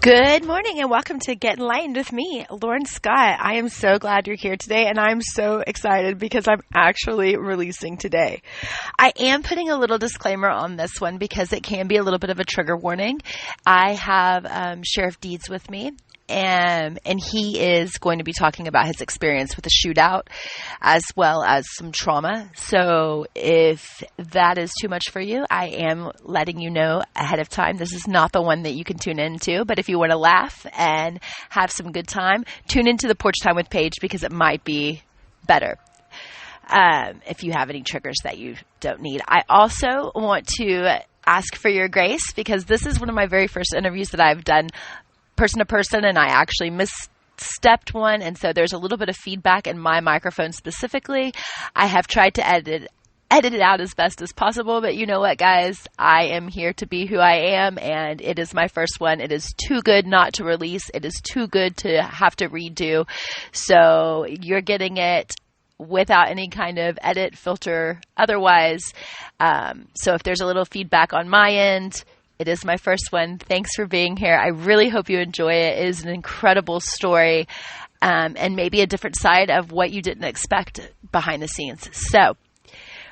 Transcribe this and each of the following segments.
Good morning and welcome to Get Enlightened with me, Lauren Scott. I am so glad you're here today and I'm so excited because I'm actually releasing today. I am putting a little disclaimer on this one because it can be a little bit of a trigger warning. I have Sheriff Deeds with me. And he is going to be talking about his experience with a shootout as well as some trauma. So if that is too much for you, I am letting you know ahead of time. This is not the one that you can tune into, but if you want to laugh and have some good time, tune into the Porch Time with Paige because it might be better. If you have any triggers that you don't need. I also want to ask for your grace because this is one of my very first interviews that I've done person to person, and I actually misstepped one, and so there's a little bit of feedback in my microphone specifically. I have tried to edit it out as best as possible, but you know what, guys? I am here to be who I am, and it is my first one. It is too good not to release. It is too good to have to redo. So you're getting it without any kind of edit filter otherwise. So if there's a little feedback on my end, it is my first one. Thanks for being here. I really hope you enjoy it. It is an incredible story and maybe a different side of what you didn't expect behind the scenes. So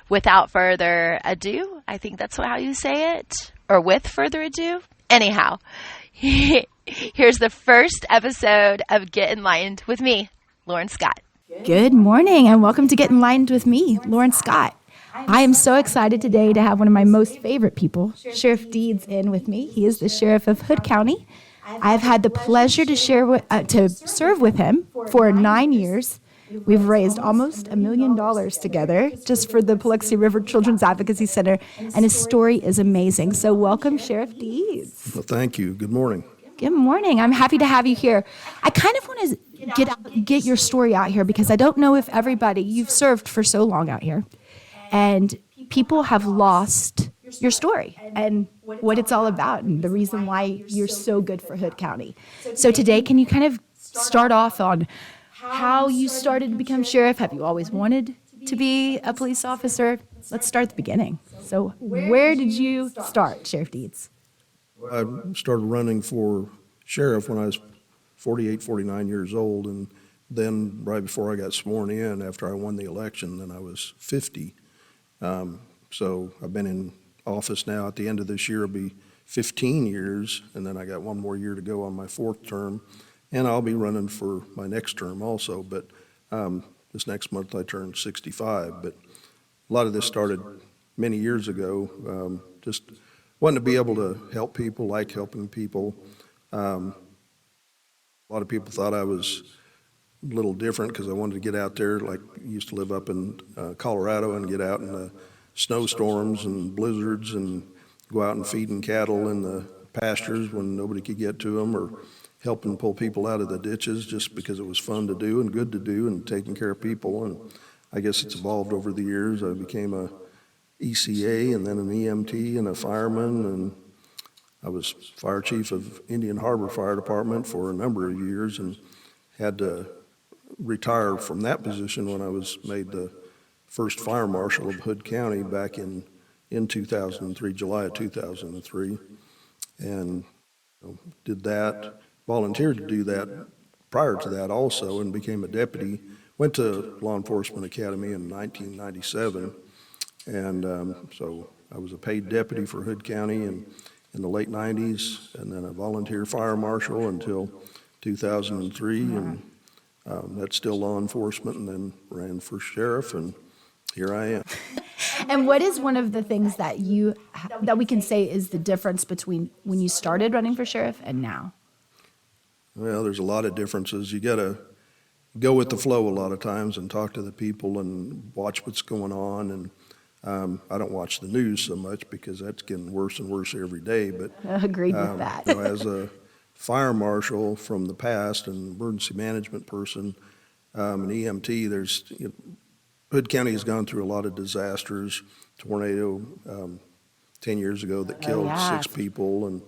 without further ado, I think that's how you say it, or with further ado. Anyhow, here's the first episode of Get Enlightened with me, Lauren Scott. Good morning and welcome to Get Enlightened with me, Lauren Scott. I am so excited today to have one of my most favorite people, Sheriff Deeds, in with me. He is the sheriff of Hood County. I've had the pleasure to serve with him for 9 years. We've raised almost $1 million together just for the Paluxy River Children's Advocacy Center, and his story is amazing. So welcome, Sheriff Deeds. Well, thank you. Good morning. Good morning. I'm happy to have you here. I kind of want to get your story out here because I don't know if you've served for so long out here. And people have lost your story and what it's all about and the reason why you're so good for Hood County. So today, can you kind of start off on how you started to become sheriff? Have you always wanted to be a police officer? Let's start at the beginning. So where did you start, Sheriff Deeds? I started running for sheriff when I was 48, 49 years old, and then right before I got sworn in, after I won the election, then I was 50. So I've been in office now. At the end of this year, it'll be 15 years, and then I got one more year to go on my fourth term, and I'll be running for my next term also, but this next month I turned 65. But a lot of this started many years ago, just wanting to be able to help people, like helping people. A lot of people thought I was a little different because I wanted to get out there. Like, I used to live up in Colorado and get out in the snowstorms and blizzards and go out and feeding cattle in the pastures when nobody could get to them, or helping pull people out of the ditches just because it was fun to do and good to do and taking care of people. And I guess it's evolved over the years. I became a ECA and then an EMT and a fireman, and I was fire chief of Indian Harbor Fire Department for a number of years and had to retire from that position when I was made the first fire marshal of Hood County back in 2003, July of 2003, and did that, volunteered to do that prior to that also, and became a deputy. Went to Law Enforcement Academy in 1997, and so I was a paid deputy for Hood County in the late 90s, and then a volunteer fire marshal until 2003, and that's still law enforcement, and then ran for sheriff, and here I am. And what is one of the things that we can say is the difference between when you started running for sheriff and now? Well, there's a lot of differences. You got to go with the flow a lot of times and talk to the people and watch what's going on. And I don't watch the news so much because that's getting worse and worse every day. But agreed with that. As a fire marshal from the past and emergency management person, an EMT, Hood County has gone through a lot of disasters. Tornado 10 years ago that killed 6 people,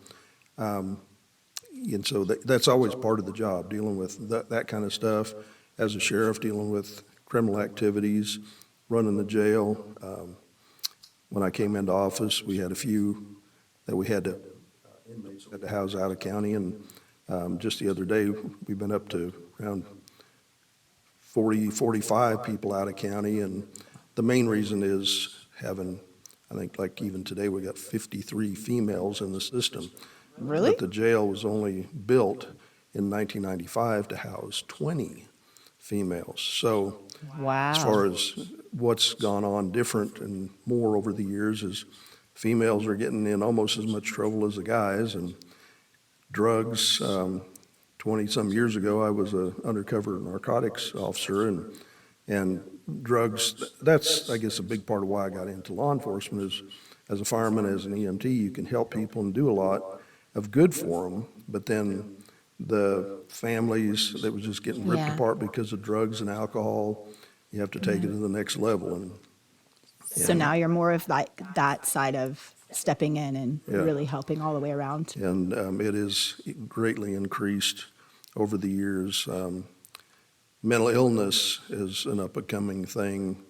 and so that's always part of the job, dealing with that kind of stuff. As a sheriff, dealing with criminal activities, running the jail. When I came into office, we had a few that we had to house out of county, and Just the other day, we've been up to around 40, 45 people out of county, and the main reason is having, I think like even today, we got 53 females in the system. Really? But the jail was only built in 1995 to house 20 females. So Wow. as far as what's gone on different and more over the years is females are getting in almost as much trouble as the guys, and drugs. 20-some years ago, I was an undercover narcotics officer, and drugs, that's, I guess, a big part of why I got into law enforcement is as a fireman, as an EMT, you can help people and do a lot of good for them, but then the families that was just getting ripped Yeah. apart because of drugs and alcohol, you have to take it to the next level. And So now you're more of like that side of stepping in and Yeah. really helping all the way around. and it is greatly increased over the years. Mental illness is an up-and-coming thing.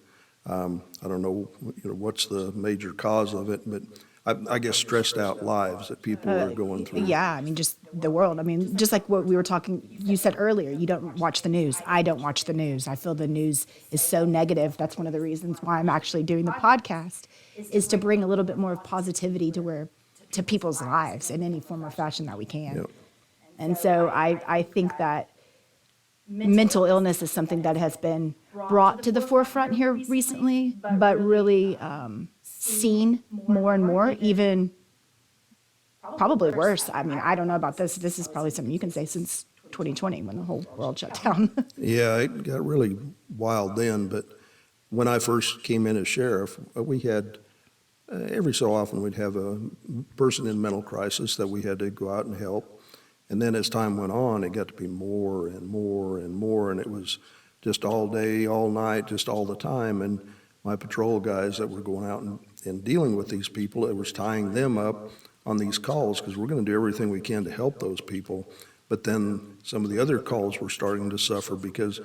I don't know, what's the major cause of it, but I guess stressed out lives that people are going through. Yeah, I mean, just the world. I mean, just like what we were talking, you said earlier, you don't watch the news. I don't watch the news. I feel the news is so negative. That's one of the reasons why I'm actually doing the podcast, is to bring a little bit more of positivity to people's lives in any form or fashion that we can. Yep. And so I think that mental illness is something that has been brought to the forefront here recently, but really seen more and more, even probably worse. I mean, I don't know about this. This is probably something you can say since 2020 when the whole world shut down. Yeah, it got really wild then, but when I first came in as sheriff, we had, every so often we'd have a person in mental crisis that we had to go out and help. And then as time went on, it got to be more and more and more, and it was just all day, all night, just all the time. And my patrol guys that were going out and dealing with these people, it was tying them up on these calls, because we're going to do everything we can to help those people. But then some of the other calls were starting to suffer because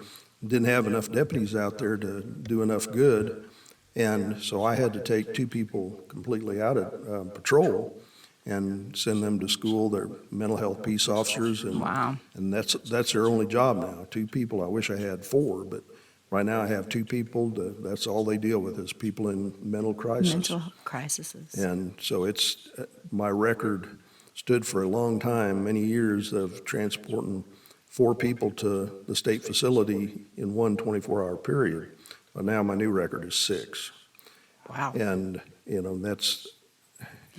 didn't have enough deputies out there to do enough good. And so I had to take 2 people completely out of patrol and send them to school. They're mental health peace officers, and Wow. and that's their only job now. 2 people. I wish I had 4, but right now I have 2 people. That's all they deal with is people in mental crisis. Mental crises. And so it's, my record stood for a long time, many years of transporting 4 people to the state facility in one 24-hour period. But now my new record is 6. Wow. And, that's,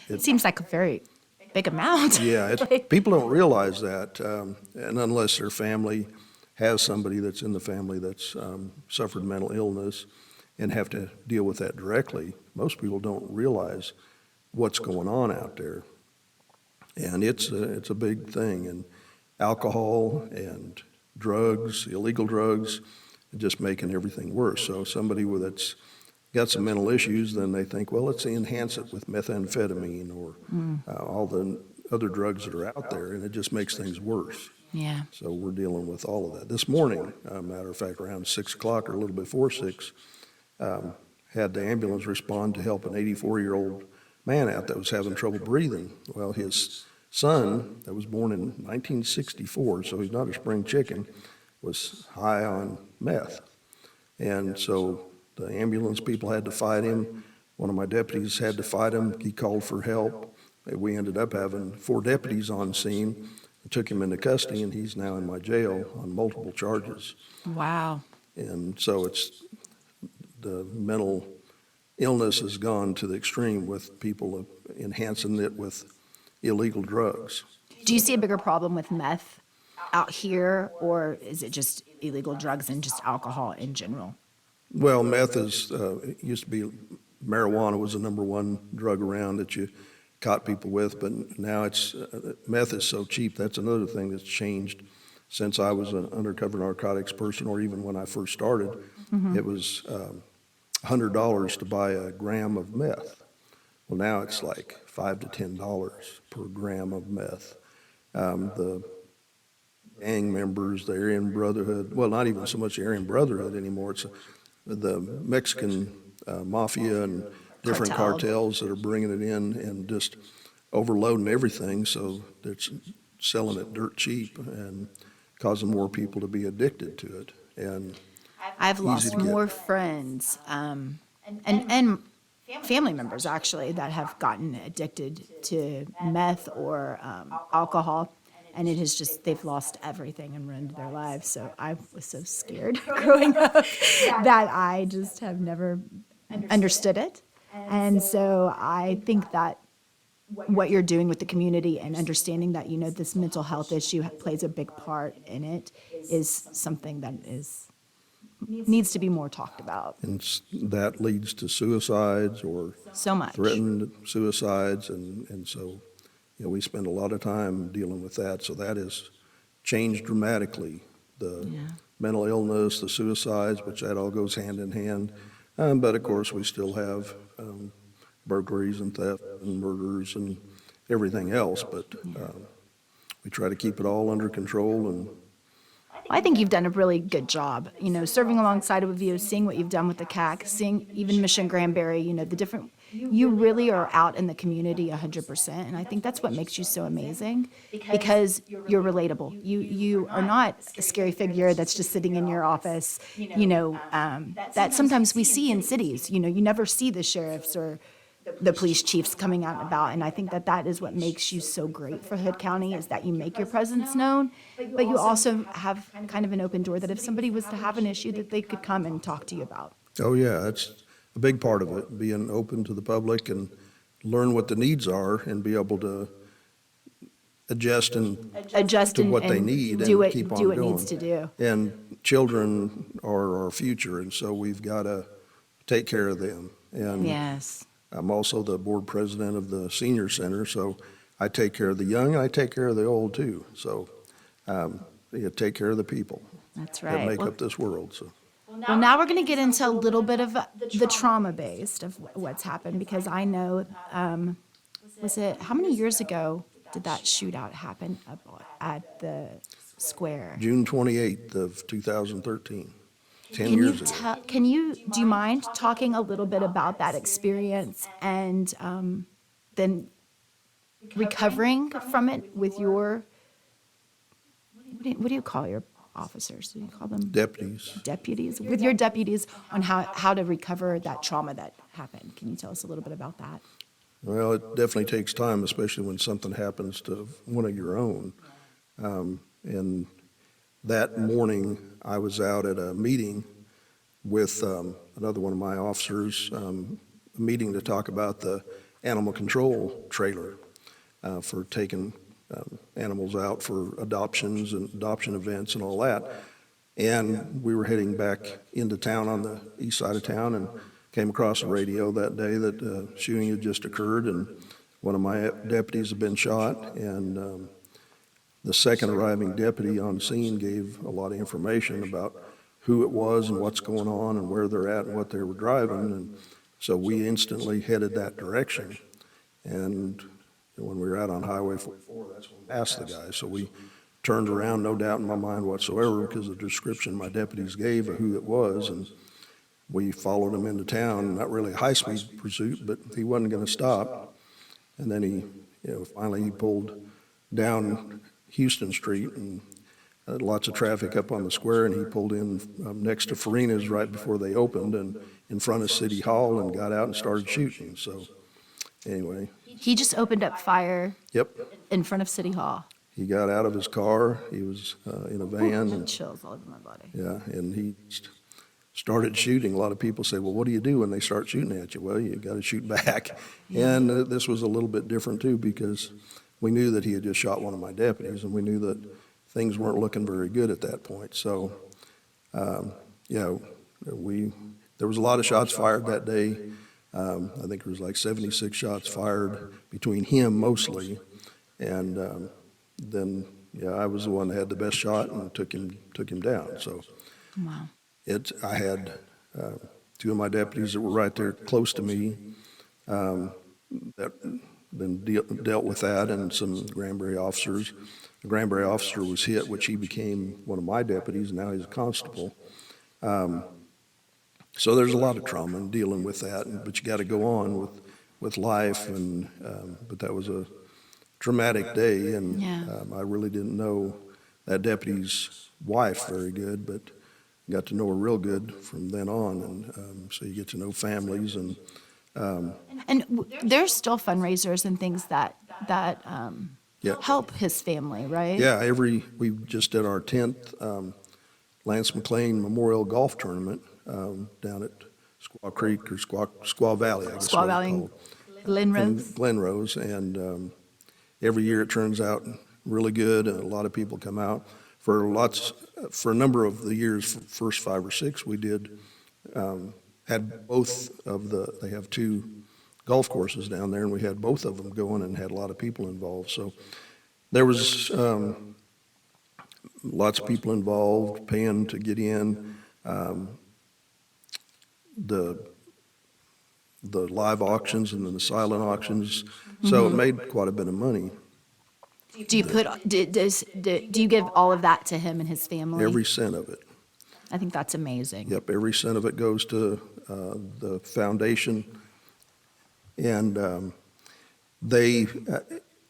It seems like a very big amount. yeah, people don't realize that. And unless their family has somebody that's in the family that's suffered mental illness and have to deal with that directly, most people don't realize what's going on out there. And it's a big thing. And alcohol and drugs, illegal drugs, just making everything worse. So somebody that's got some mental issues, then they think, well, let's enhance it with methamphetamine or all the other drugs that are out there, and it just makes things worse. Yeah. So we're dealing with all of that. This morning, matter of fact, around 6 o'clock or a little before 6, had the ambulance respond to help an 84-year-old man out that was having trouble breathing. Well, his son, that was born in 1964, so he's not a spring chicken, was high on meth. And so the ambulance people had to fight him. One of my deputies had to fight him. He called for help. We ended up having 4 deputies on scene, took him into custody, and he's now in my jail on multiple charges. Wow. And so the mental illness has gone to the extreme with people enhancing it with illegal drugs. Do you see a bigger problem with meth out here, or is it just illegal drugs and just alcohol in general? Well, meth is, it used to be, marijuana was the number 1 drug around that you caught people with, but now it's, meth is so cheap. That's another thing that's changed since I was an undercover narcotics person, or even when I first started. It was $100 to buy a gram of meth. Well, now it's like $5 to $10 per gram of meth. The gang members, the Aryan Brotherhood, well, not even so much the Aryan Brotherhood anymore. It's the Mexican mafia and different cartels that are bringing it in and just overloading everything. So it's selling it dirt cheap and causing more people to be addicted to it. And I've easy lost to get. more friends and family members actually that have gotten addicted to meth or alcohol, and it has just they've lost everything and ruined their lives. So I was so scared growing up that I just have never understood it, and so I think that what you're doing with the community and understanding that this mental health issue plays a big part in it is something that needs to be more talked about. And that leads to suicides or So much. threatened suicides, and so we spend a lot of time dealing with that. So that has changed dramatically. The mental illness, the suicides, which that all goes hand in hand. But of course, we still have burglaries and theft and murders and everything else. But we try to keep it all under control. And I think you've done a really good job, serving alongside of you, seeing what you've done with the CAC, seeing even Mission Granbury, the different, you really are out in the community 100%. And I think that's what makes you so amazing, because you're relatable. You are not a scary figure that's just sitting in your office, that sometimes we see in cities. You never see the sheriffs or the police chiefs coming out and about. And I think that is what makes you so great for Hood County, is that you make your presence known, but you also have kind of an open door that if somebody was to have an issue that they could come and talk to you about. oh yeah, that's a big part of it, being open to the public and learn what the needs are and be able to adjust to what they need do and it, keep on do what going. needs to do. And children are our future, and so we've got to take care of them. And Yes. I'm also the board president of the senior center, so I take care of the young, I take care of the old too. So you take care of the people That's that right. make up this world. So Well, now we're going to get into a little bit of the trauma-based of what's happened, because I know, was it, how many years ago did that shootout happen up at the square? June 28th of 2013, 10 years ago. Do you mind talking a little bit about that experience and then recovering from it with your, what do you call your officers? Do you call them? Deputies. With your deputies on how to recover that trauma that happened. Can you tell us a little bit about that? Well, it definitely takes time, especially when something happens to one of your own. And that morning, I was out at a meeting with another one of my officers, a meeting to talk about the animal control trailer for taking animals out for adoptions and adoption events and all that. And we were heading back into town on the east side of town and came across the radio that day that shooting had just occurred, and one of my deputies had been shot. And the second arriving deputy on scene gave a lot of information about who it was and what's going on and where they're at and what they were driving. And so we instantly headed that direction. And when we were out on Highway 44, that's when we passed the guy. So we turned around, no doubt in my mind whatsoever, because of the description my deputies gave of who it was. And we followed him into town, not really a high-speed pursuit, but he wasn't going to stop. And then finally he pulled down Houston Street, and lots of traffic up on the square, and he pulled in next to Farina's right before they opened and in front of City Hall and got out and started shooting. So anyway. He just opened up fire. Yep. In front of City Hall. He got out of his car. He was in a van. And chills all over my body. Yeah, and he started shooting. A lot of people say, well, what do you do when they start shooting at you? Well, you got to shoot back. Yeah. And this was a little bit different too, because we knew that he had just shot one of my deputies, and we knew that things weren't looking very good at that point. So, there was a lot of shots fired that day. I think there was like 76 shots fired between him mostly, and then I was the one that had the best shot and took him down. So, Wow. I had two of my deputies that were right there close to me that then dealt with that, and some Granbury officers. The Granbury officer was hit, which he became one of my deputies, and now he's a constable. So there's a lot of trauma in dealing with that, but you got to go on with life. And but that was a traumatic day, and Yeah. I really didn't know that deputy's wife very good, but got to know her real good from then on, and so you get to know families, and There's still fundraisers and things that yeah. help his family, right? Yeah, we just did our 10th Lance McLean Memorial Golf Tournament down at Squaw Creek, or Squaw Valley, I guess Squaw what Valley, it's called. Glen In Rose. Glen Rose, and every year it turns out really good, and a lot of people come out. For a number of the years, first 5 or 6, we did, had they have 2 golf courses down there, and we had both of them going and had a lot of people involved. So there was lots of people involved, paying to get in. The live auctions and then the silent auctions, so it made quite a bit of money. Do you do you give all of that to him and his family? Every cent of it. I think that's amazing. Yep, every cent of it goes to the foundation. And they,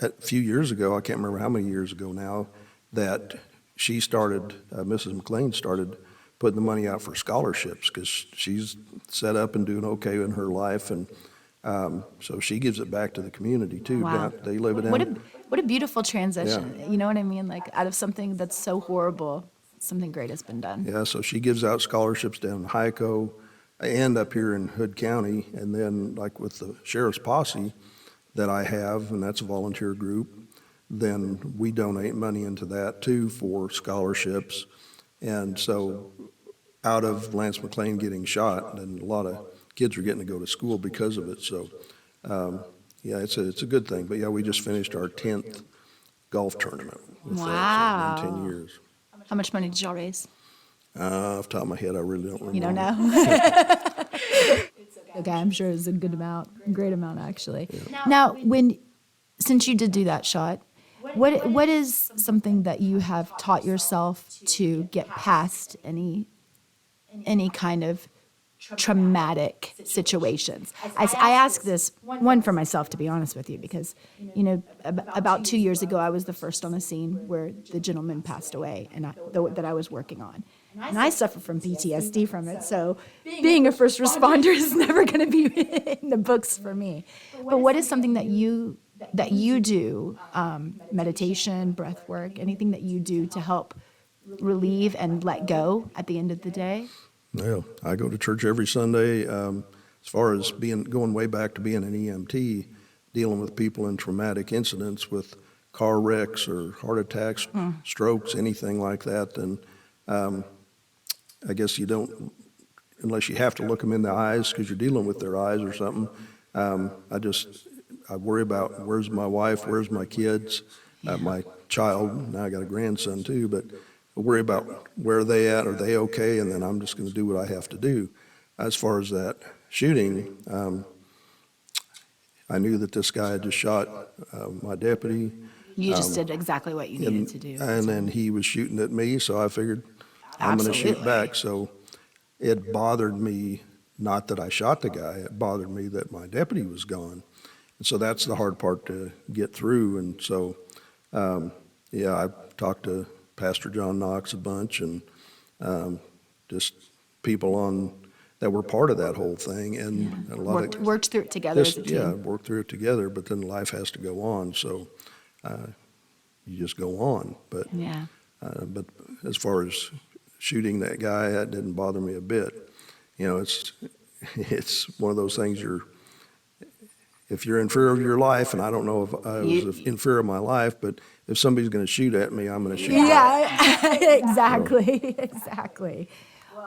a few years ago, I can't remember how many years ago now, that she started, Mrs. McLean started putting the money out for scholarships, because she's set up and doing okay in her life, and so she gives it back to the community too. Wow. They live it in. What a beautiful transition. You know what I mean? Like, out of something that's so horrible, something great has been done. Yeah, so she gives out scholarships down in Hyco and up here in Hood County, and then like with the sheriff's posse that I have, and that's a volunteer group, then we donate money into that too for scholarships. And so out of Lance McLean getting shot, and a lot of kids are getting to go to school because of it. So yeah, it's a good thing. But yeah, we just finished our 10th golf tournament with Wow. that, so in 10 years. How much money did y'all raise? Off the top of my head, I really don't remember. You don't know? Okay, I'm sure it's a good amount, a great amount actually. Now, since you did do that shot, what is something that you have taught yourself to get past any kind of traumatic situations? I ask this, one, for myself, to be honest with you, because, about 2 years ago, I was the first on the scene where the gentleman passed away, and that I was working on. And I suffer from PTSD from it, so being a first responder is never going to be in the books for me. But what is something that you do, meditation, breath work, anything that you do to help relieve and let go at the end of the day? Well, I go to church every Sunday. As far as going way back to being an EMT, dealing with people in traumatic incidents with car wrecks or heart attacks, strokes, anything like that, then I guess you don't, unless you have to look them in the eyes because you're dealing with their eyes or something. I worry about where's my wife, where's my kids, my child. Now I got a grandson too, but I worry about where are they at, are they okay, and then I'm just going to do what I have to do. As far as that shooting, I knew that this guy had just shot my deputy. You just did exactly what you needed to do. And then he was shooting at me, so I figured I'm going to shoot back. So it bothered me, not that I shot the guy, it bothered me that my deputy was gone. And so that's the hard part to get through. And so, yeah, I talked to Pastor John Knox a bunch, and just people that were part of that whole thing, and a lot worked through it together as a team. Yeah, worked through it together, but then life has to go on, so you just go on. But Yeah. But as far as shooting that guy, that didn't bother me a bit. It's one of those things if you're in fear of your life, and I don't know if I was in fear of my life, but if somebody's going to shoot at me, I'm going to shoot back. Yeah, exactly, exactly.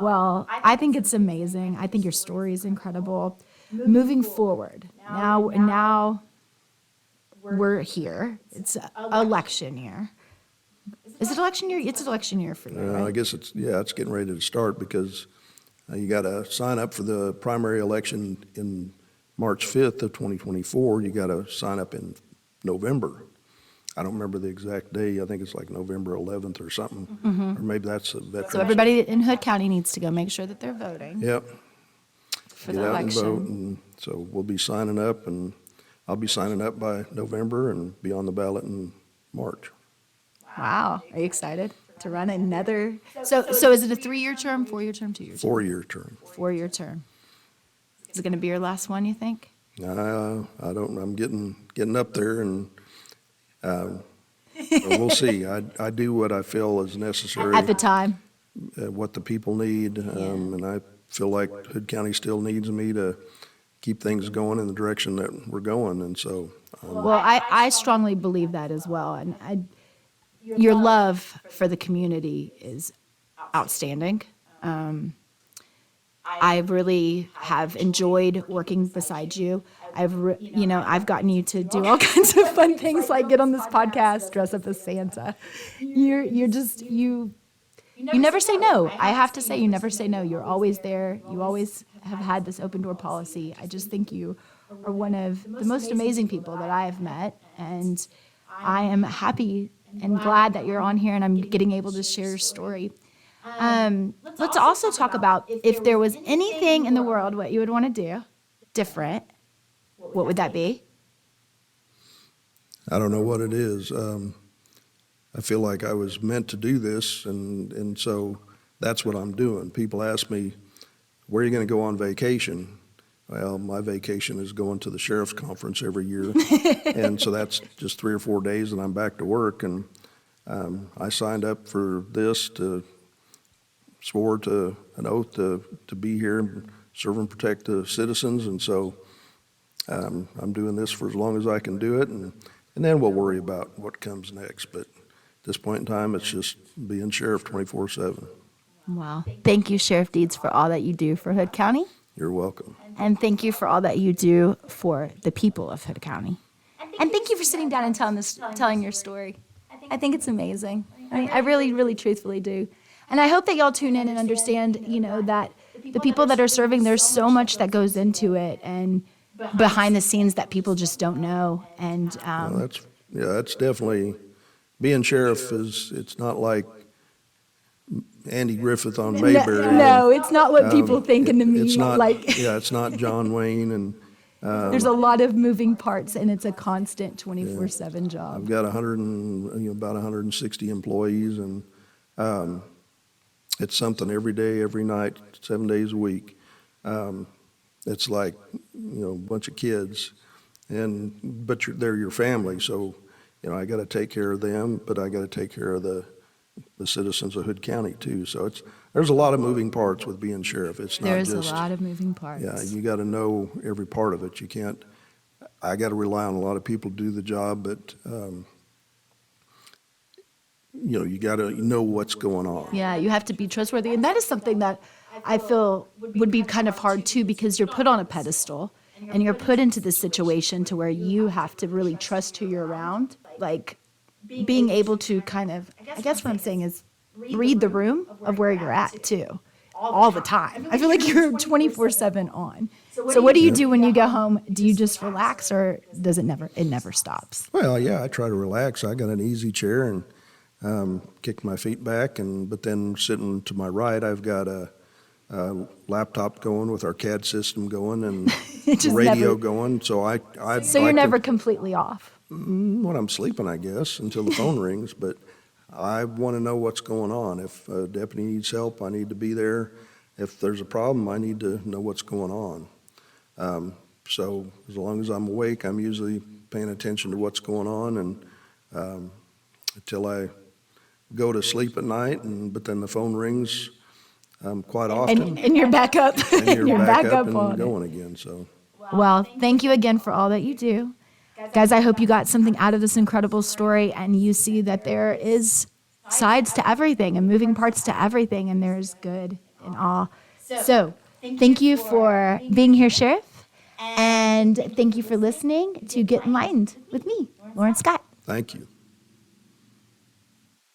Well, I think it's amazing. I think your story is incredible. Moving forward, now we're here. It's election year. Is it election year? It's election year for you, right? I guess it's getting ready to start, because you got to sign up for the primary election in March 5th of 2024. You got to sign up in November. I don't remember the exact day. I think it's like November 11th or something. Or maybe that's a veteran. So everybody in Hood County needs to go make sure that they're voting. Yep. For Get the out election. and vote. And so we'll be signing up, and I'll be signing up by November and be on the ballot in March. Wow. Are you excited to run another? So is it a 3-year term, 4-year term, 2-year term? 4-year term. 4-year term. Is it going to be your last one, you think? I don't. I'm getting up there, and we'll see. I do what I feel is necessary At the time. what the people need, and I feel like Hood County still needs me to keep things going in the direction that we're going, and so. Well, I strongly believe that as well, and your love for the community is outstanding. I really have enjoyed working beside you. I've gotten you to do all kinds of fun things like get on this podcast, dress up as Santa. You never say no. I have to say you never say no. You're always there. You always have had this open door policy. I just think you are one of the most amazing people that I have met, and I am happy and glad that you're on here and I'm getting able to share your story. Let's also talk about if there was anything in the world what you would want to do different, what would that be? I don't know what it is. I feel like I was meant to do this, and so that's what I'm doing. People ask me, where are you going to go on vacation? Well, my vacation is going to the sheriff's conference every year, and so that's just 3 or 4 days, and I'm back to work. And I signed up for this swore to an oath to be here and serve and protect the citizens, and so I'm doing this for as long as I can do it, and then we'll worry about what comes next. But at this point in time, it's just being sheriff 24/7. Wow. Thank you, Sheriff Deeds, for all that you do for Hood County. You're welcome. And thank you for all that you do for the people of Hood County. And thank you for sitting down and telling your story. I think it's amazing. I really, really truthfully do. And I hope that y'all tune in and understand, that the people that are serving, there's so much that goes into it and behind the scenes that people just don't know. And that's definitely, being sheriff it's not like Andy Griffith on Mayberry. No, it's not what people think in the media. It's not, it's not John Wayne. And there's a lot of moving parts, and it's a constant 24/7 job. I've got about 160 employees, and it's something every day, every night, 7 days a week. It's like, a bunch of kids, but they're your family. So, I got to take care of them, but I got to take care of the citizens of Hood County too. So there's a lot of moving parts with being sheriff. It's not There's just, a lot of moving parts. Yeah, you got to know every part of it. You can't. I got to rely on a lot of people to do the job, but you got to know what's going on. Yeah, you have to be trustworthy, and that is something that I feel would be kind of hard too, because you're put on a pedestal and you're put into this situation to where you have to really trust who you're around, like being able to kind of, I guess what I'm saying is read the room of where you're at too, all the time. I feel like you're 24/7 on. So what do you do when you go home? Do you just relax, or does it never stops? Well, yeah, I try to relax. I got an easy chair and kick my feet back, but then sitting to my right, I've got a laptop going with our CAD system going and radio going. So you're never completely off. When I'm sleeping, I guess, until the phone rings. But I want to know what's going on. If a deputy needs help, I need to be there. If there's a problem, I need to know what's going on. So as long as I'm awake, I'm usually paying attention to what's going on, and until I go to sleep at night. But then the phone rings quite often. And you're back up. And you're back up and on going again. So. Well, thank you again for all that you do. Guys, I hope you got something out of this incredible story, and you see that there is sides to everything and moving parts to everything, and there's good in all. So thank you for being here, Sheriff, and thank you for listening to Get Enlightened with me, Lauren Scott. Thank you.